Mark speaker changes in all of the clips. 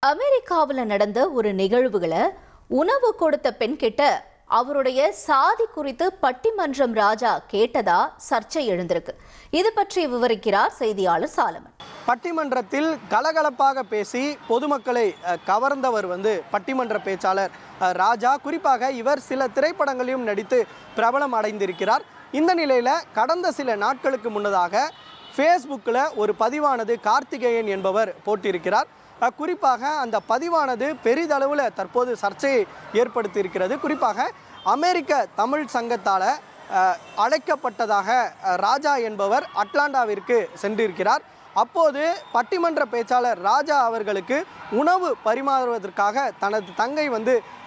Speaker 1: அமெரிக்காவில் நடந்த ஒரு நிகழ்வுகளை உணவு கொடுத்த பெண் கிட்ட அவருடைய சாதி குறித்து பட்டிமன்றம் ராஜா கேட்டதா சர்ச்சை எழுந்திருக்கு. இது பற்றி விவரிக்கிறார் செய்தியாளர் சாலமன்.
Speaker 2: பட்டிமன்றத்தில் கலகலப்பாக பேசி பொதுமக்களை கவர்ந்தவர் பட்டிமன்ற பேச்சாளர் ராஜா. குறிப்பாக இவர் சில திரைப்படங்களையும் நடித்து பிரபலம் அடைந்திருக்கிறார். இந்த நிலையில் கடந்த சில நாட்களுக்கு முன்னதாக ஃபேஸ்புக்கில் ஒரு பதிவானது கார்த்திகேயன் என்பவர் போட்டிருக்கிறார். குறிப்பாக அந்த பதிவானது பெரிதளவில் தற்போது சர்ச்சையை ஏற்படுத்தியிருக்கிறது. குறிப்பாக அமெரிக்க தமிழ் சங்கத்தால் அழைக்கப்பட்டதாக ராஜா என்பவர் அட்லாண்டாவிற்கு சென்றிருக்கிறார். அப்போது பட்டிமன்ற பேச்சாளர் ராஜா அவர்களுக்கு உணவு பரிமாறுவதற்காக தனது தங்கை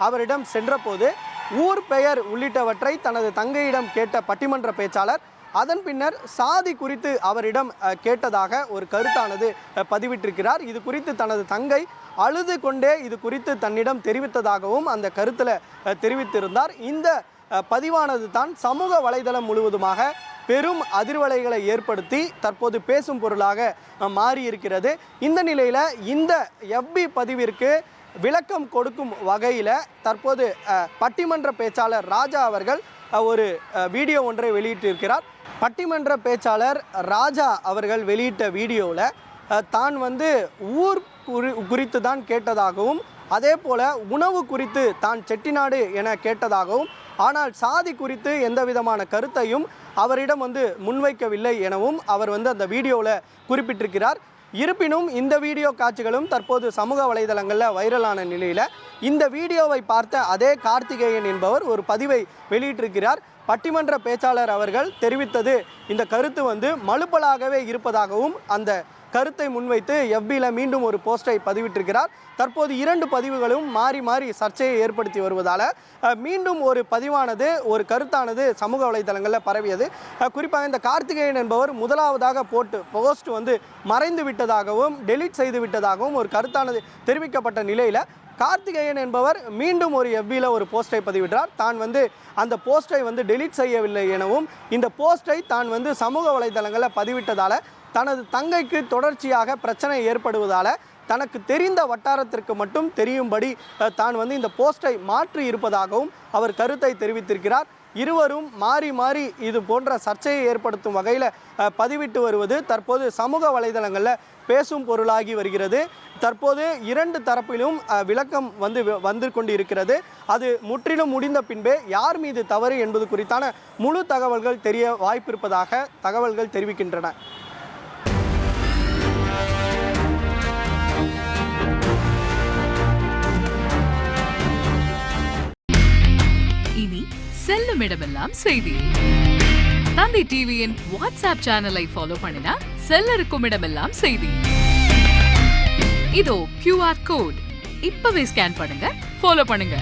Speaker 2: அவரிடம் சென்றபோது ஊர் பெயர் உள்ளிட்டவற்றை தனது தங்கையிடம் கேட்ட பட்டிமன்ற பேச்சாளர் அதன் பின்னர் சாதி குறித்து அவரிடம் கேட்டதாக ஒரு கருத்தானது பதிவிட்டிருக்கிறார். இது குறித்து தனது தங்கை அழுது கொண்டே இது குறித்து தன்னிடம் தெரிவித்ததாகவும் அந்த கருத்தில் தெரிவித்திருந்தார். இந்த பதிவானது தான் சமூக வலைதளம் முழுவதுமாக பெரும் அதிர்வலைகளை ஏற்படுத்தி தற்போது பேசும் பொருளாக மாறியிருக்கிறது. இந்த நிலையில் இந்த FB பதிவிற்கு விளக்கம் கொடுக்கும் வகையில் தற்போது பட்டிமன்ற பேச்சாளர் ராஜா அவர்கள் ஒரு வீடியோ ஒன்றை வெளியிட்டிருக்கிறார். பட்டிமன்ற பேச்சாளர் ராஜா அவர்கள் வெளியிட்ட வீடியோவில் தான் ஊர் குறித்து தான் கேட்டதாகவும் அதே போல் உணவு குறித்து தான் செட்டிநாடு என கேட்டதாகவும் ஆனால் சாதி குறித்து எந்த விதமான கருத்தையும் அவரிடம் முன்வைக்கவில்லை எனவும் அவர் அந்த வீடியோவில் குறிப்பிட்டிருக்கிறார். இருப்பினும் இந்த வீடியோ காட்சிகளும் தற்போது சமூக வலைதளங்களில் வைரலான நிலையில் இந்த வீடியோவை பார்த்த அதே கார்த்திகேயன் என்பவர் ஒரு பதிவை வெளியிட்டிருக்கிறார். பட்டிமன்ற பேச்சாளர் அவர்கள் தெரிவித்தது இந்த கருத்து மழுப்பலாகவே இருப்பதாகவும் அந்த கருத்தை முன்வைத்து FBயில் மீண்டும் ஒரு போஸ்டை பதிவிட்டிருக்கிறார். தற்போது 2 பதிவுகளும் மாறி மாறி சர்ச்சையை ஏற்படுத்தி வருவதால் மீண்டும் ஒரு பதிவானது ஒரு கருத்தானது சமூக வலைதளங்களில் பரவியது. குறிப்பாக இந்த கார்த்திகேயன் என்பவர் முதலாவதாக போஸ்ட் மறைந்து விட்டதாகவும் டெலீட் செய்து விட்டதாகவும் ஒரு கருத்தானது தெரிவிக்கப்பட்ட நிலையில் கார்த்திகேயன் என்பவர் மீண்டும் ஒரு FBயில் ஒரு போஸ்டை பதிவிட்டார். தான் அந்த போஸ்டை டெலீட் செய்யவில்லை எனவும் இந்த போஸ்டை தான் சமூக வலைதளங்களில் பதிவிட்டதால் தனது தங்கைக்கு தொடர்ச்சியாக பிரச்சனை ஏற்படுவதால் தனக்கு தெரிந்த வட்டாரத்திற்கு மட்டும் தெரியும்படி தான் இந்த போஸ்டை மாற்றி இருப்பதாகவும் அவர் கருத்தை தெரிவித்திருக்கிறார். இருவரும் மாறி மாறி இது போன்ற சர்ச்சையை ஏற்படுத்தும் வகையில் பதிவிட்டு வருவது தற்போது சமூக வலைதளங்களில் பேசும் பொருளாகி வருகிறது. தற்போது 2 தரப்பிலும் விளக்கம் வந்து கொண்டு இருக்கிறது. அது முற்றிலும் முடிந்த பின்பே யார் மீது தவறு என்பது குறித்தான முழு தகவல்கள் தெரிய வாய்ப்பிருப்பதாக தகவல்கள் தெரிவிக்கின்றன.
Speaker 3: இனி செல்லும் இடமெல்லாம் செய்தி. தந்தை டிவியின் வாட்ஸ்அப் சேனலை ஃபாலோ பண்ணினா செல்லருக்கும் இடமெல்லாம் செய்தி. இதோ QR கோட் இப்பவே ஸ்கேன் பண்ணுங்க, ஃபாலோ பண்ணுங்க.